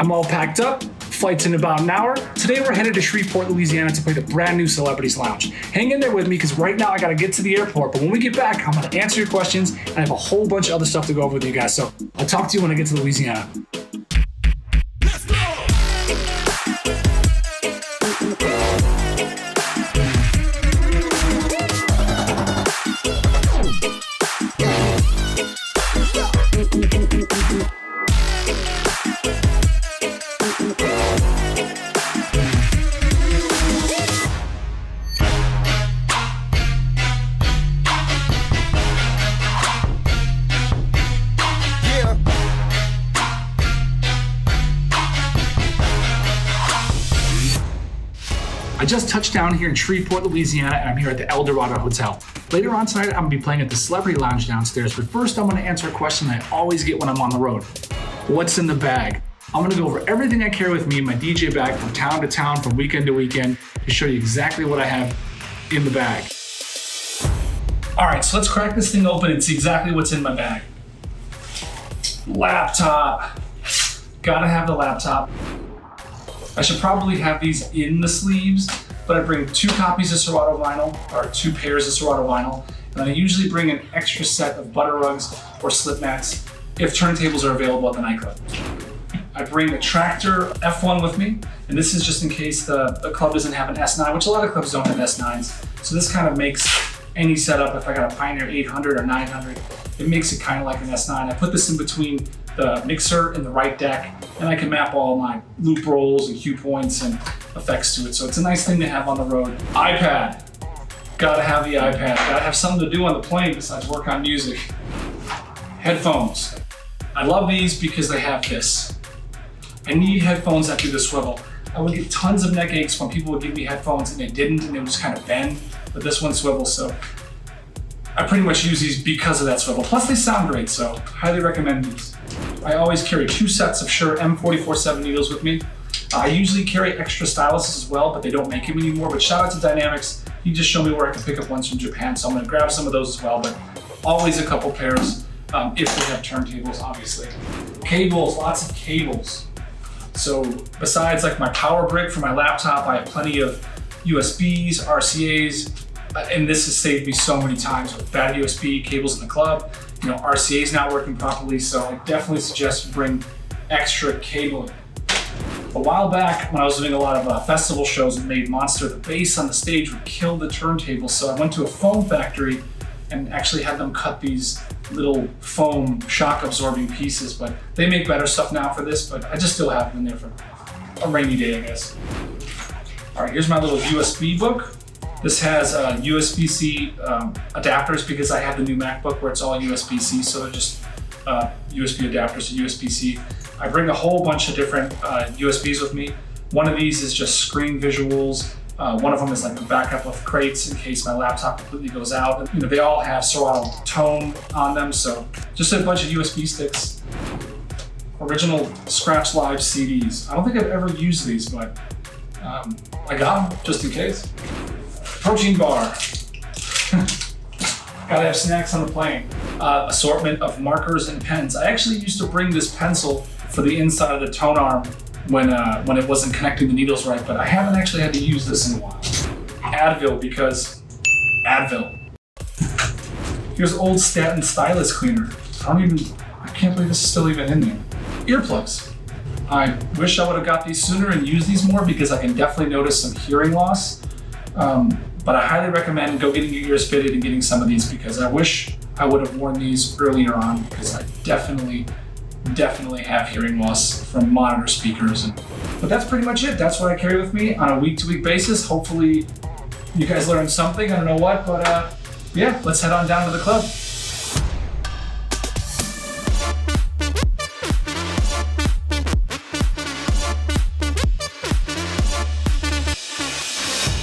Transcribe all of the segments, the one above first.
I'm all packed up. Flight's in about an hour. Today we're headed to Shreveport, Louisiana to play the brand new Celebrities Lounge. Hang in there with me because right now I gotta get to the airport, but when we get back, I'm gonna answer your questions and I have a whole bunch of other stuff to go over with you guys. So I'll talk to you when I get to Louisiana. Let's go! I just touched down here in Shreveport, Louisiana, and I'm here at the El Dorado Hotel. Later on tonight, I'm gonna be playing at the Celebrity Lounge downstairs, but first I'm gonna answer a question I always get when I'm on the road. What's in the bag? I'm gonna go over everything I carry with me in my DJ bag from town to town, from weekend to weekend, to show you exactly what I have in the bag. All right, so let's crack this thing open and see exactly what's in my bag. Laptop. Gotta have the laptop. I should probably have these in the sleeves, but I bring 2 copies of Serato vinyl, or 2 pairs of Serato vinyl, and I usually bring an extra set of butter rugs or slip mats if turntables are available at the nightclub. I bring a Tractor F1 with me, and this is just in case the club doesn't have an S9, which a lot of clubs don't have S9s. So this kind of makes any setup, if I got a Pioneer 800 or 900, it makes it kind of like an S9. I put this in between the mixer and the right deck, and I can map all my loop rolls and cue points and effects to it. So it's a nice thing to have on the road. iPad. Gotta have the iPad. Gotta have something to do on the plane besides work on music. Headphones. I love these because they have this. I need headphones that do the swivel. I would get tons of neck aches when people would give me headphones and they didn't, and they would just kind of bend, but this one swivels, so I pretty much use these because of that swivel. Plus they sound great, so highly recommend these. I always carry 2 sets of Shure M44/7 needles with me. I usually carry extra styluses as well, but they don't make them anymore. But shout out to Dynamics. He just showed me where I can pick up ones from Japan, so I'm gonna grab some of those as well, but always a couple pairs if they have turntables, obviously. Cables, lots of cables. So besides like my power brick for my laptop, I have plenty of USBs, RCAs, and this has saved me so many times with bad USB cables in the club. You know, RCA's not working properly, so I definitely suggest you bring extra cabling. A while back, when I was doing a lot of festival shows and made Monster, the bass on the stage would kill the turntable, so I went to a foam factory and actually had them cut these little foam shock absorbing pieces, but they make better stuff now for this, but I just still have them in there for a rainy day, I guess. All right, here's my little USB book. This has USB-C adapters because I have the new MacBook where it's all USB-C, so they're just USB adapters to USB-C. I bring a whole bunch of different USBs with me. One of these is just screen visuals. One of them is like a backup of crates in case my laptop completely goes out. You know, they all have Serato tone on them, so just a bunch of USB sticks. Original Scratch Live CDs. I don't think I've ever used these, but I got them just in case. Protein bar. Gotta have snacks on the plane. Assortment of markers and pens. I actually used to bring this pencil for the inside of the tone arm when it wasn't connecting the needles right, but I haven't actually had to use this in a while. Advil, because Advil. Here's old Statin stylus cleaner. I can't believe this is still even in there. Earplugs. I wish I would have got these sooner and used these more because I can definitely notice some hearing loss. But I highly recommend go getting your ears fitted and getting some of these because I wish I would have worn these earlier on because I definitely have hearing loss from monitor speakers. But that's pretty much it. That's what I carry with me on a week-to-week basis. Hopefully you guys learned something. I don't know what, but yeah, let's head on down to the club.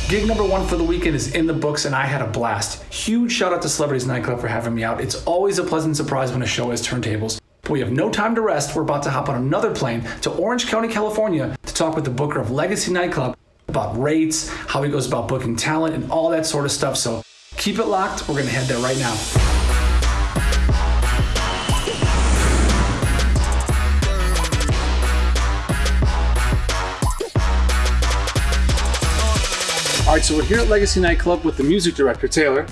Gig number 1 for the weekend is in the books and I had a blast. Huge shout out to Celebrities Nightclub for having me out. It's always a pleasant surprise when a show has turntables. But we have no time to rest. We're about to hop on another plane to Orange County, California to talk with the booker of Legacy Nightclub about rates, how he goes about booking talent and all that sort of stuff. So keep it locked. We're gonna head there right now. so we're here at Legacy Nightclub with the music director, Taylor.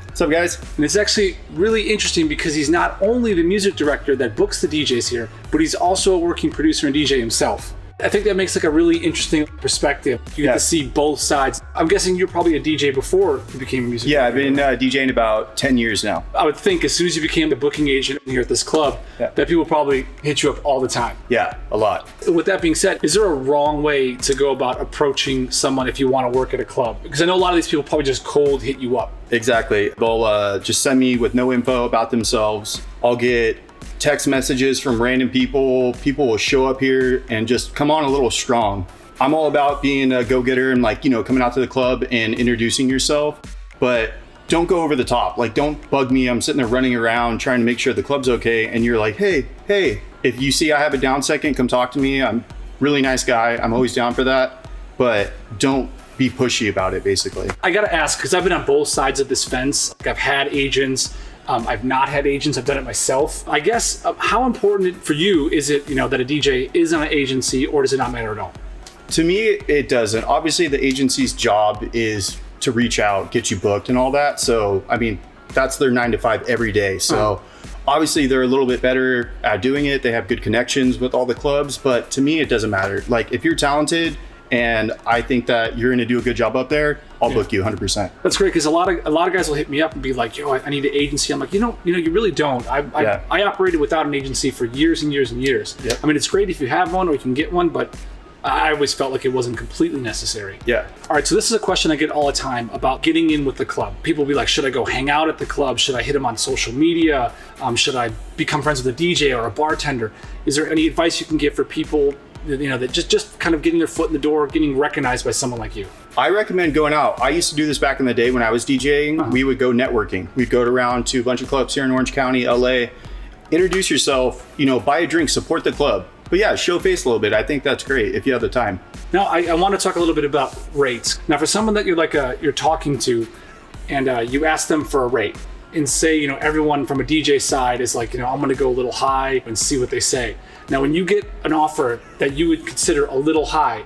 What's up, guys? And it's actually really interesting because he's not only the music director that books the DJs here, but he's also a working producer and DJ himself. I think that makes like a really interesting perspective. You get to see both sides. I'm guessing you're probably a DJ before you became a music director. I've been DJing about 10 years now. I would think as soon as you became a booking agent here at this club, that people probably hit you up all the time. Yeah, a lot. With that being said, is there a wrong way to go about approaching someone if you want to work at a club? Because I know a lot of these people probably just cold hit you up. Exactly. They'll just send me with no info about themselves. I'll get text messages from random people. People will show up here and just come on a little strong. I'm all about being a go-getter and coming out to the club and introducing yourself, but don't go over the top. Like, don't bug me. I'm sitting there running around trying to make sure the club's okay. And you're like, hey, if you see I have a down second, come talk to me. I'm a really nice guy. I'm always down for that, but don't be pushy about it, basically. I gotta ask, because I've been on both sides of this fence. I've had agents, I've not had agents, I've done it myself. I guess, how important for you is it, that a DJ is on an agency, or does it not matter at all? To me, it doesn't. Obviously, the agency's job is to reach out, get you booked and all that. So, I mean, that's their 9 to 5 every day. So obviously they're a little bit better at doing it. They have good connections with all the clubs, but to me, it doesn't matter. Like, if you're talented and I think that you're going to do a good job up there, I'll book you 100%. That's great, because a lot of guys will hit me up and be like, yo, I need an agency. I'm like, you really don't. I operated without an agency for years and years and years. Yep. I mean, it's great if you have one or you can get one, but I always felt like it wasn't completely necessary. Yeah. All right, so this is a question I get all the time about getting in with the club. People will be like, should I go hang out at the club? Should I hit them on social media? Should I become friends with a DJ or a bartender? Is there any advice you can give for people that just kind of getting their foot in the door, getting recognized by someone like you? I recommend going out. I used to do this back in the day when I was DJing. We would go networking. We'd go around to a bunch of clubs here in Orange County, LA. Introduce yourself, buy a drink, support the club. But yeah, show face a little bit. I think that's great if you have the time. Now, I want to talk a little bit about rates. Now, for someone that you're talking to, and you ask them for a rate, and say, everyone from a DJ side is like, I'm going to go a little high and see what they say. Now, when you get an offer that you would consider a little high,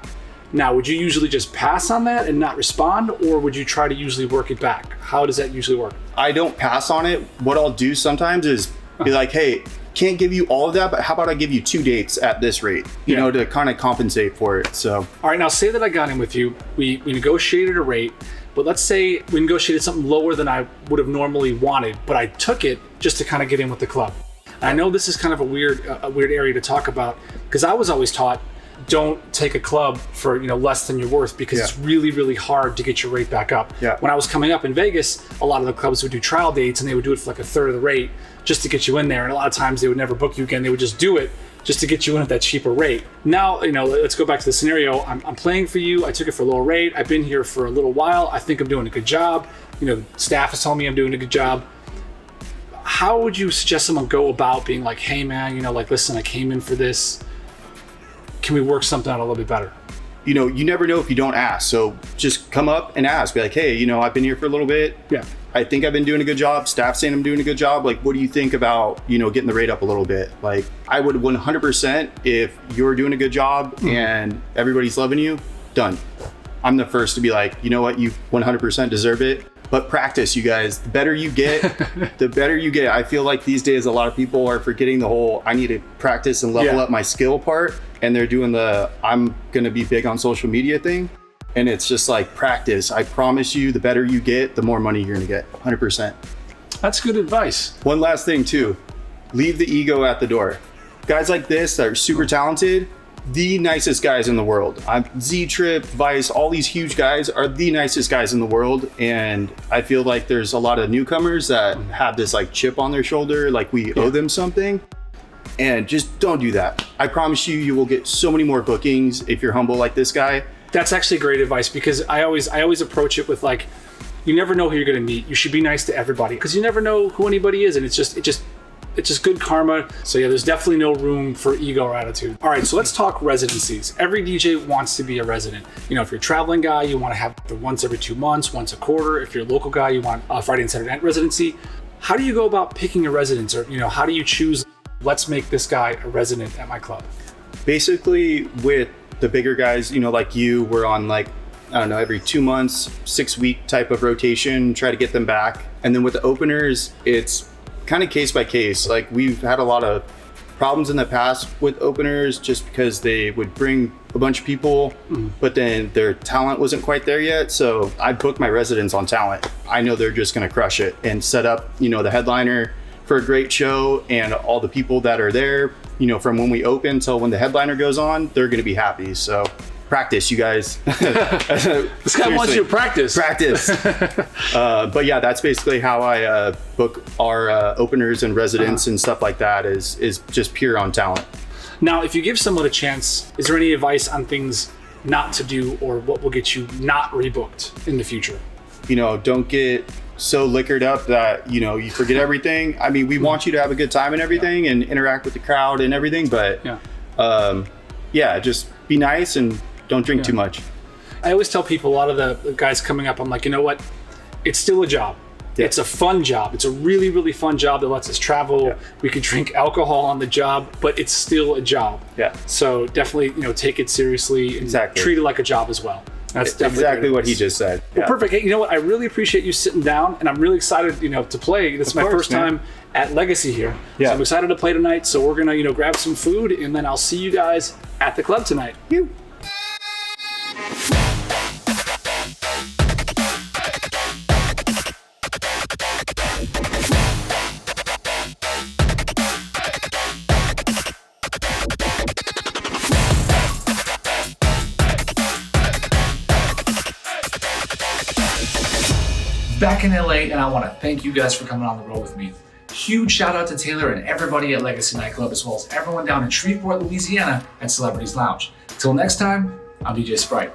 now, would you usually just pass on that and not respond, or would you try to usually work it back? How does that usually work? I don't pass on it. What I'll do sometimes is be like, hey, can't give you all of that, but how about I give you 2 dates at this rate, to kind of compensate for it. So, all right, now say that I got in with you, we negotiated a rate, but let's say we negotiated something lower than I would have normally wanted, but I took it just to kind of get in with the club. And I know this is kind of a weird area to talk about, because I was always taught, don't take a club for less than you're worth, because it's really, really hard to get your rate back up. When I was coming up in Vegas, a lot of the clubs would do trial dates and they would do it for like a third of the rate just to get you in there. And a lot of times they would never book you again. They would just do it just to get you in at that cheaper rate. Now, let's go back to the scenario. I'm playing for you. I took it for a lower rate. I've been here for a little while. I think I'm doing a good job. The staff is telling me I'm doing a good job. How would you suggest someone go about being like, hey man, listen, I came in for this. Can we work something out a little bit better? You never know if you don't ask. So just come up and ask. Be like, hey, I've been here for a little bit. Yeah. I think I've been doing a good job. Staff saying I'm doing a good job. Like, what do you think about, getting the rate up a little bit? Like, I would 100% if you're doing a good job and everybody's loving you, done. I'm the first to be like, you know what? You 100% deserve it. But practice, you guys. The better you get, the better you get. I feel like these days a lot of people are forgetting the whole I need to practice and level up my skill part. And they're doing the I'm going to be big on social media thing. And it's just like practice. I promise you, the better you get, the more money you're going to get. 100%. That's good advice. One last thing too. Leave the ego at the door. Guys like this that are super talented, the nicest guys in the world. Z-Trip, Vice, all these huge guys are the nicest guys in the world. And I feel like there's a lot of newcomers that have this like chip on their shoulder, like we owe them something. And just don't do that. I promise you, you will get so many more bookings if you're humble like this guy. That's actually great advice, because I always approach it with like, you never know who you're gonna meet. You should be nice to everybody, because you never know who anybody is, and it's just good karma. So yeah, there's definitely no room for ego or attitude. All right, so let's talk residencies. Every DJ wants to be a resident. If you're a traveling guy, you want to have the once every 2 months, once a quarter. If you're a local guy, you want a Friday and Saturday night residency. How do you go about picking a residence, or how do you choose, let's make this guy a resident at my club? Basically, with the bigger guys, like you, we're on like I don't know, every 2 months, 6-week type of rotation, try to get them back. And then with the openers, it's kind of case by case. Like we've had a lot of problems in the past with openers just because they would bring a bunch of people, but then their talent wasn't quite there yet. So I book my residents on talent. I know they're just gonna crush it and set up, you know, the headliner for a great show, and all the people that are there, you know, from when we open till when the headliner goes on, they're gonna be happy. So practice, you guys. This guy wants you to practice. Practice. But yeah, that's basically how I book our openers and residents and stuff like that is just pure on talent. Now, if you give someone a chance, is there any advice on things not to do or what will get you not rebooked in the future? You know, don't get so liquored up that, you know, you forget everything. I mean, we want you to have a good time and everything and interact with the crowd and everything, but yeah, just be nice and don't drink too much. I always tell people, a lot of the guys coming up, I'm like, you know what? It's still a job. Yeah. It's a fun job. It's a really, really fun job that lets us travel. Yeah. We can drink alcohol on the job, but it's still a job. Yeah. So definitely, you know, take it seriously and treat it like a job as well. That's definitely exactly what he just said. Well, perfect. Hey, you know what? I really appreciate you sitting down, and I'm really excited, you know, to play. This is my first time at Legacy here. Yeah. So I'm excited to play tonight. So we're gonna, you know, grab some food, and then I'll see you guys at the club tonight. Back in LA, and I want to thank you guys for coming on the road with me. Huge shout out to Taylor and everybody at Legacy Nightclub, as well as everyone down in Shreveport, Louisiana at Celebrities Lounge. Till next time, I'm DJ Spryte.